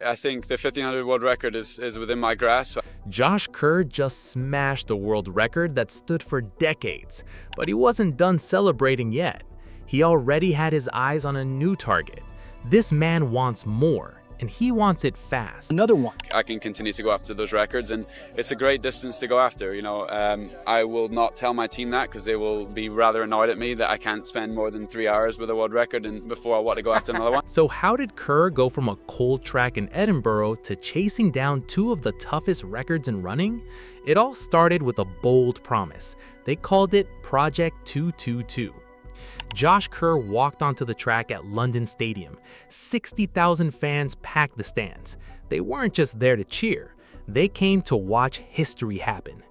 I think the 1500 world record is within my grasp. Josh Kerr just smashed the world record that stood for decades, but he wasn't done celebrating yet. He already had his eyes on a new target. This man wants more, and he wants it fast. Another one. I can continue to go after those records, and it's a great distance to go after. I will not tell my team that because they will be rather annoyed at me that I can't spend more than 3 hours with a world record and before I want to go after another one. So how did Kerr go from a cold track in Edinburgh to chasing down two of the toughest records in running? It all started with a bold promise. They called it Project 222. Josh Kerr walked onto the track at London Stadium. 60,000 fans packed the stands. They weren't just there to cheer. They came to watch history happen.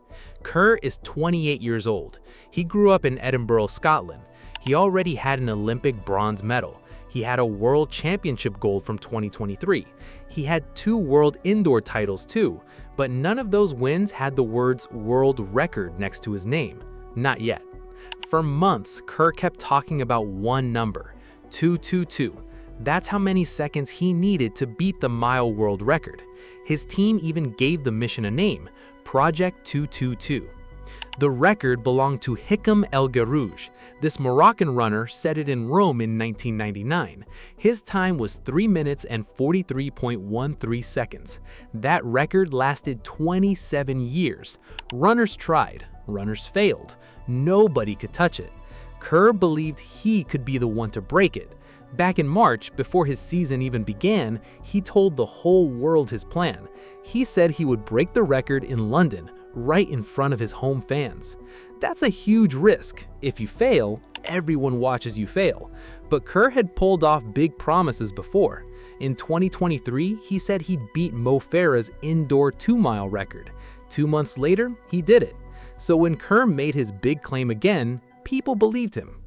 Kerr is 28 years old. He grew up in Edinburgh, Scotland. He already had an Olympic bronze medal. He had a World Championship gold from 2023. He had 2 world indoor titles too, but none of those wins had the words world record next to his name. Not yet. For months, Kerr kept talking about one number, 222. That's how many seconds he needed to beat the mile world record. His team even gave the mission a name, Project 222. The record belonged to Hikam El Garouj. This Moroccan runner set it in Rome in 1999. His time was 3 minutes and 43.13 seconds. That record lasted 27 years. Runners tried, runners failed. Nobody could touch it. Kerr believed he could be the one to break it. Back in March, before his season even began, he told the whole world his plan. He said he would break the record in London, right in front of his home fans. That's a huge risk. If you fail, everyone watches you fail. But Kerr had pulled off big promises before. In 2023, he said he'd beat Mo Farah's indoor 2-mile record. 2 months later, he did it. So when Kerr made his big claim again, people believed him.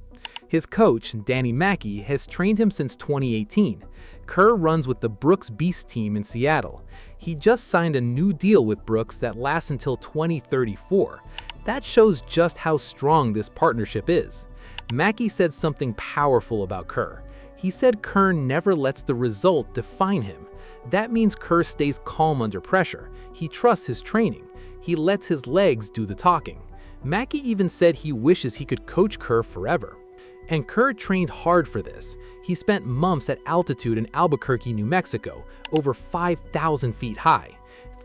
His coach, Danny Mackey, has trained him since 2018. Kerr runs with the Brooks Beast team in Seattle. He just signed a new deal with Brooks that lasts until 2034. That shows just how strong this partnership is. Mackey said something powerful about Kerr. He said Kerr never lets the result define him. That means Kerr stays calm under pressure. He trusts his training. He lets his legs do the talking. Mackey even said he wishes he could coach Kerr forever. And Kerr trained hard for this. He spent months at altitude in Albuquerque, New Mexico, over 5,000 feet high.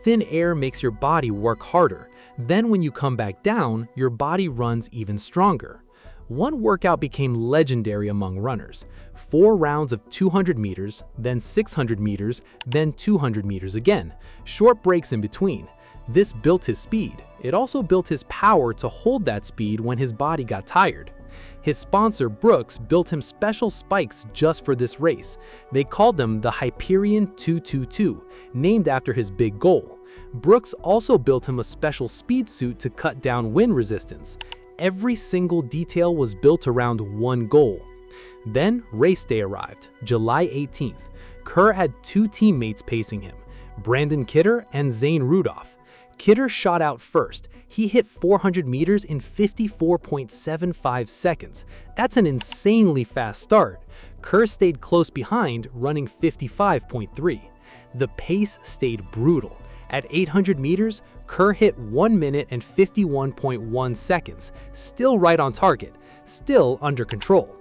Thin air makes your body work harder. Then when you come back down, your body runs even stronger. One workout became legendary among runners. 4 rounds of 200 meters, then 600 meters, then 200 meters again. Short breaks in between. This built his speed. It also built his power to hold that speed when his body got tired. His sponsor, Brooks, built him special spikes just for this race. They called them the Hyperion 222, named after his big goal. Brooks also built him a special speed suit to cut down wind resistance. Every single detail was built around one goal. Then race day arrived, July 18th. Kerr had 2 teammates pacing him, Brandon Kidder and Zane Rudolph. Kidder shot out first. He hit 400 meters in 54.75 seconds. That's an insanely fast start. Kerr stayed close behind, running 55.3. The pace stayed brutal. At 800 meters, Kerr hit 1 minute and 51.1 seconds, still right on target, still under control.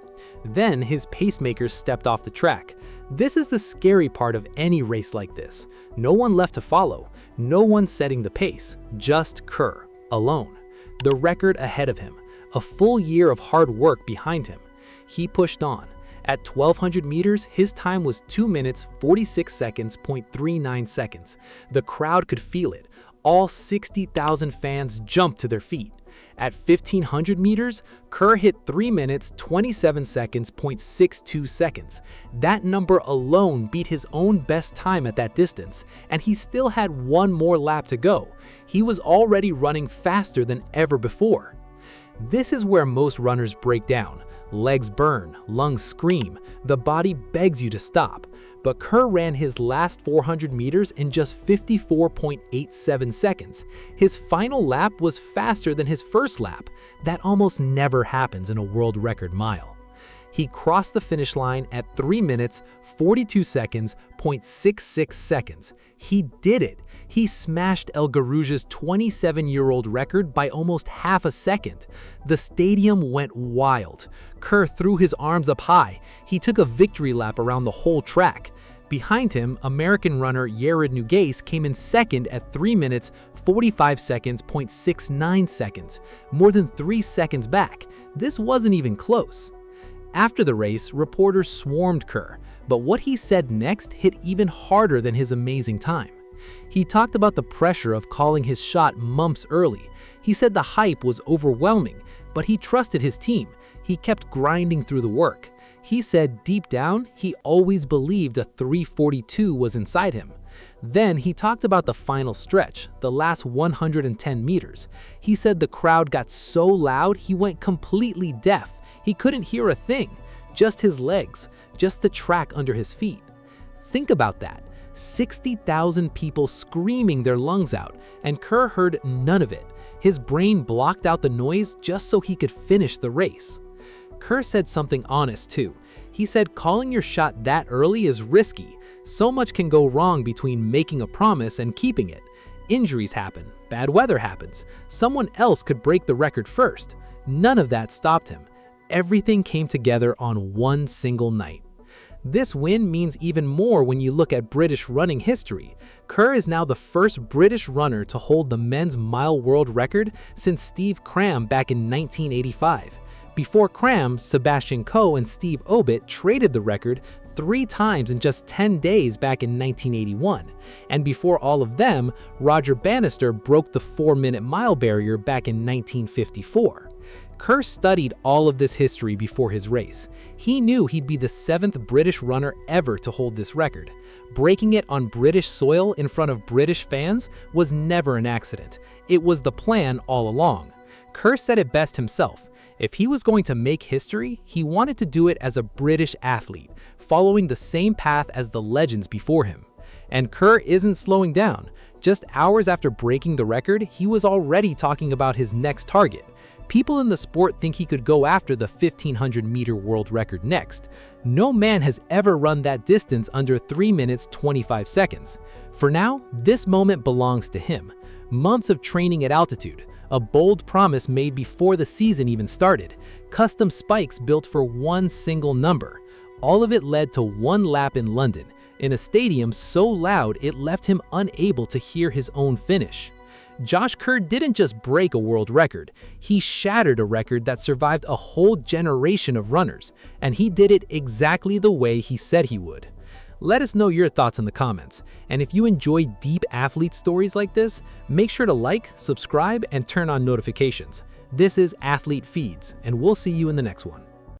Then his pacemakers stepped off the track. This is the scary part of any race like this. No one left to follow. No one setting the pace, just Kerr, alone. The record ahead of him, a full year of hard work behind him. He pushed on. At 1,200 meters, his time was 2 minutes, 46 seconds, 0.39 seconds. The crowd could feel it. All 60,000 fans jumped to their feet. At 1,500 meters, Kerr hit 3 minutes, 27 seconds, 0.62 seconds. That number alone beat his own best time at that distance, and he still had 1 more lap to go. He was already running faster than ever before. This is where most runners break down. Legs burn, lungs scream, the body begs you to stop. But Kerr ran his last 400 meters in just 54.87 seconds. His final lap was faster than his first lap. That almost never happens in a world record mile. He crossed the finish line at 3 minutes, 42 seconds, 0.66 seconds. He did it. He smashed El Garouge's 27-year-old record by almost half a second. The stadium went wild. Kerr threw his arms up high. He took a victory lap around the whole track. Behind him, American runner Yared Nuguse came in second at 3 minutes, 45 seconds, 0.69 seconds, more than 3 seconds back. This wasn't even close. After the race, reporters swarmed Kerr, but what he said next hit even harder than his amazing time. He talked about the pressure of calling his shot months early. He said the hype was overwhelming, but he trusted his team. He kept grinding through the work. He said deep down, he always believed a 3:42 was inside him. Then he talked about the final stretch, the last 110 meters. He said the crowd got so loud he went completely deaf. He couldn't hear a thing, just his legs, just the track under his feet. Think about that. 60,000 people screaming their lungs out, and Kerr heard none of it. His brain blocked out the noise just so he could finish the race. Kerr said something honest too. He said calling your shot that early is risky. So much can go wrong between making a promise and keeping it. Injuries happen, bad weather happens, someone else could break the record first. None of that stopped him. Everything came together on one single night. This win means even more when you look at British running history. Kerr is now the first British runner to hold the men's mile world record since Steve Cram back in 1985. Before Cram, Sebastian Coe and Steve Obit traded the record 3 times in just 10 days back in 1981. And before all of them, Roger Bannister broke the 4-minute mile barrier back in 1954. Kerr studied all of this history before his race. He knew he'd be the 7th British runner ever to hold this record. Breaking it on British soil in front of British fans was never an accident. It was the plan all along. Kerr said it best himself. If he was going to make history, he wanted to do it as a British athlete, following the same path as the legends before him. And Kerr isn't slowing down. Just hours after breaking the record, he was already talking about his next target. People in the sport think he could go after the 1,500-meter world record next. No man has ever run that distance under 3 minutes 25 seconds. For now, this moment belongs to him. Months of training at altitude, a bold promise made before the season even started, custom spikes built for one single number. All of it led to one lap in London, in a stadium so loud it left him unable to hear his own finish. Josh Kerr didn't just break a world record, he shattered a record that survived a whole generation of runners, and he did it exactly the way he said he would. Let us know your thoughts in the comments, and if you enjoy deep athlete stories like this, make sure to like, subscribe, and turn on notifications. This is Athlete Feeds, and we'll see you in the next one.